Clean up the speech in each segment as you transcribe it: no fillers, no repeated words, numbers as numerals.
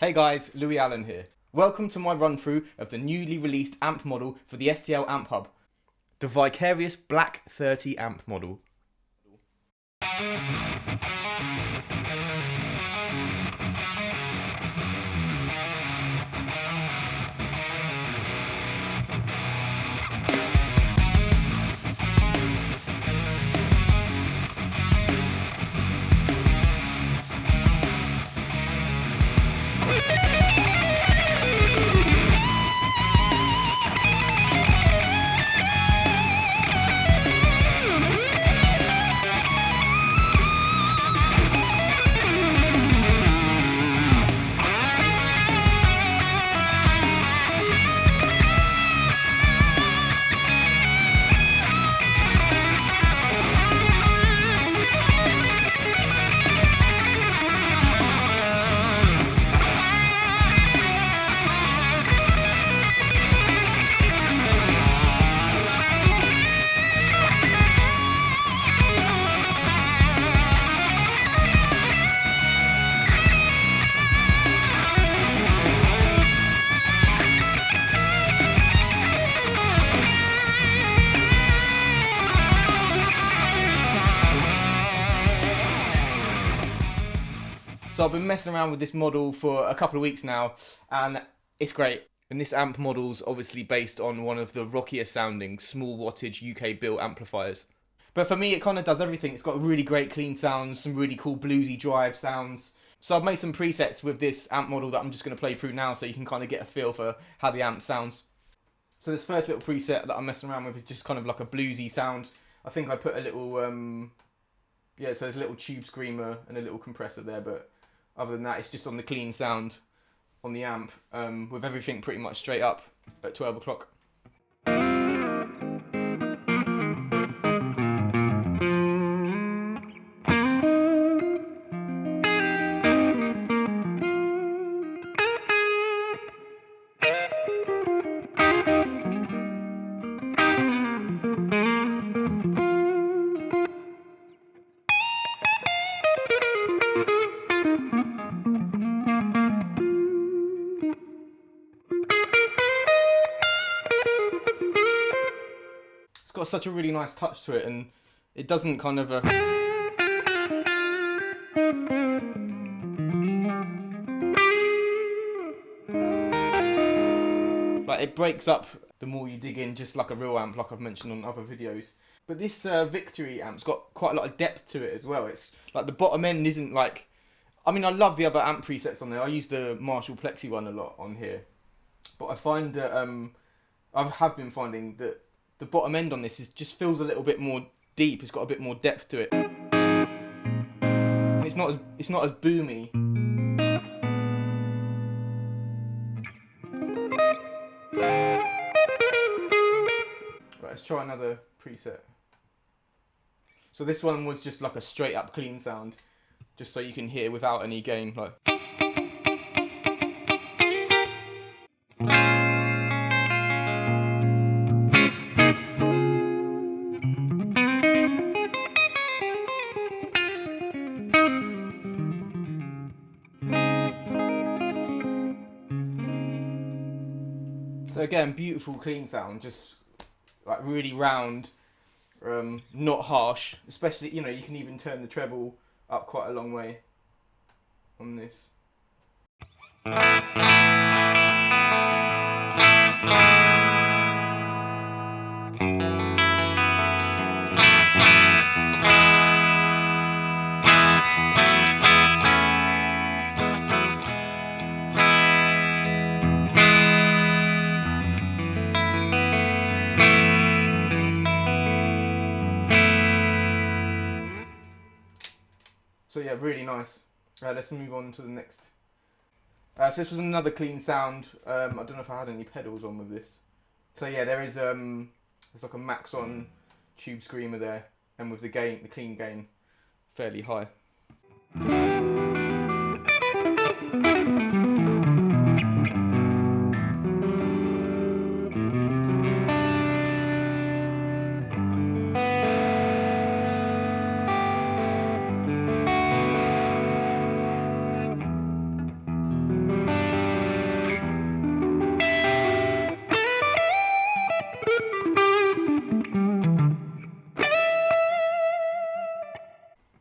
Hey guys, Louis Allen here. Welcome to my run through of the newly released amp model for the STL AmpHub, the VICARIUS Black 30 amp model. So I've been messing around with this model for a couple of weeks now, and it's great. And this amp model's obviously based on one of the rockier sounding small wattage UK built amplifiers. But for me, it kind of does everything. It's got really great clean sounds, some really cool bluesy drive sounds. So I've made some presets with this amp model that I'm just going to play through now so you can kind of get a feel for how the amp sounds. So this first little preset that I'm messing around with is just kind of like a bluesy sound. I think I put a little, so there's a little tube screamer and a little compressor there, but other than that, it's just on the clean sound on the amp, with everything pretty much straight up at 12 o'clock. It's got such a really nice touch to it, and it doesn't kind of like, it breaks up the more you dig in, just like a real amp, like I've mentioned on other videos. But this Victory amp's got quite a lot of depth to it as well. It's like the bottom end isn't like, I mean, I love the other amp presets on there. I use the Marshall Plexi one a lot on here, but I find that I have been finding that the bottom end on this just feels a little bit more deep. It's got a bit more depth to it. It's not as boomy. Right, let's try another preset. So this one was just like a straight up clean sound, just so you can hear without any gain, like. So again, beautiful clean sound, just like really round, not harsh. Especially, you know, you can even turn the treble up quite a long way on this. So yeah, really nice. Let's move on to the next. So this was another clean sound. I don't know if I had any pedals on with this. So yeah, there's like a max on tube screamer there, and with the gain, the clean gain, fairly high.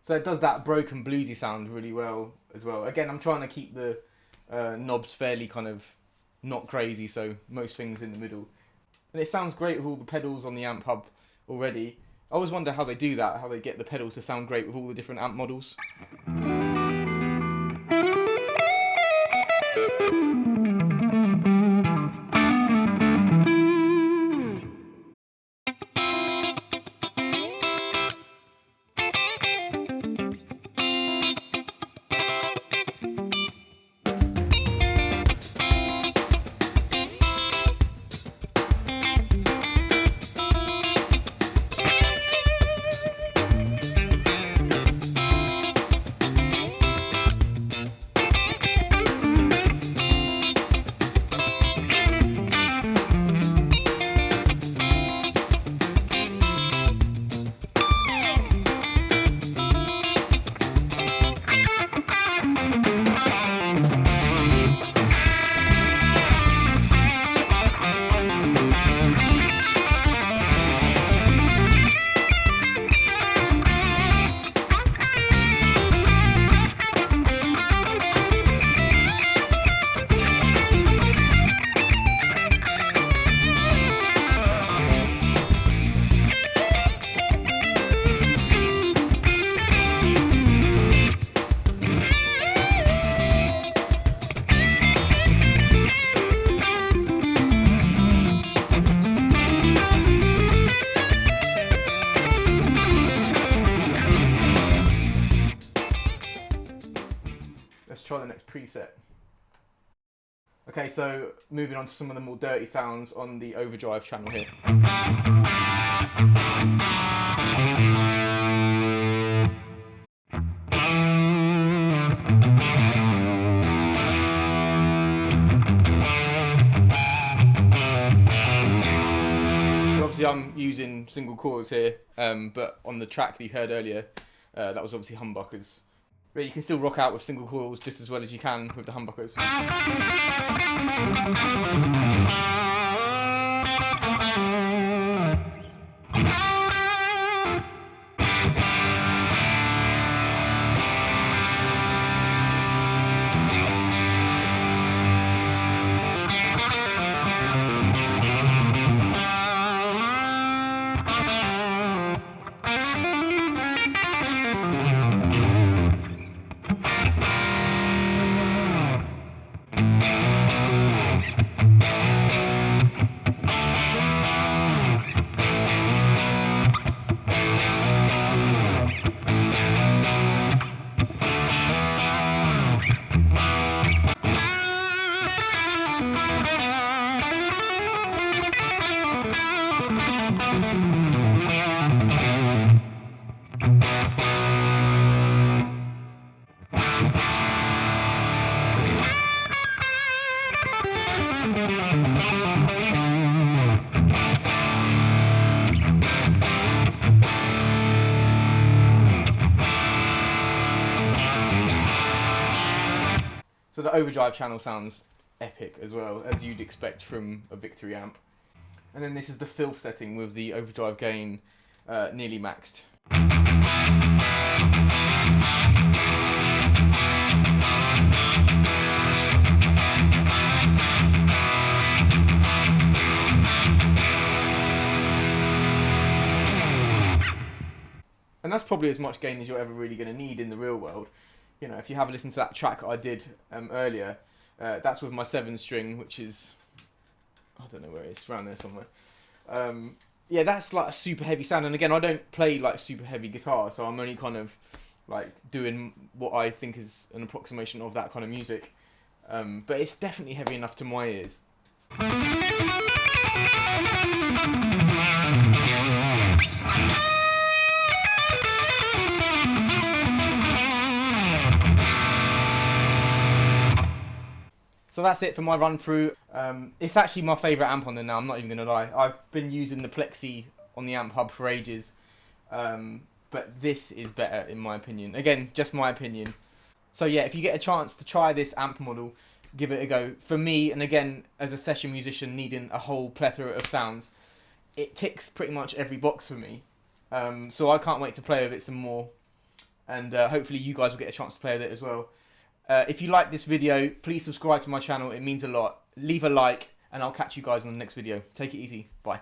So it does that broken bluesy sound really well as well. Again, I'm trying to keep the knobs fairly kind of not crazy, so most things in the middle. And it sounds great with all the pedals on the AmpHub already. I always wonder how they do that, how they get the pedals to sound great with all the different amp models. Let's try the next preset. Okay, so moving on to some of the more dirty sounds on the Overdrive channel here. So obviously I'm using single coils here, but on the track that you heard earlier, that was obviously humbuckers. But you can still rock out with single coils just as well as you can with the humbuckers. So the Overdrive channel sounds epic as well, as you'd expect from a Victory amp. And then this is the filth setting with the Overdrive gain nearly maxed. And that's probably as much gain as you're ever really going to need in the real world. You know, if you have a listen to that track I did earlier, that's with my 7-string, which is, I don't know where it is, around there somewhere. Yeah, that's like a super heavy sound. And again, I don't play like super heavy guitar, so I'm only kind of like doing what I think is an approximation of that kind of music. But it's definitely heavy enough to my ears. So that's it for my run through. It's actually my favourite amp on there now, I'm not even going to lie. I've been using the Plexi on the AmpHub for ages, but this is better in my opinion. Again, just my opinion. So yeah, if you get a chance to try this amp model, give it a go. For me, and again, as a session musician needing a whole plethora of sounds, it ticks pretty much every box for me. So I can't wait to play with it some more. and hopefully you guys will get a chance to play with it as well. If you like this video, please subscribe to my channel. It means a lot. Leave a like, and I'll catch you guys on the next video. Take it easy. Bye.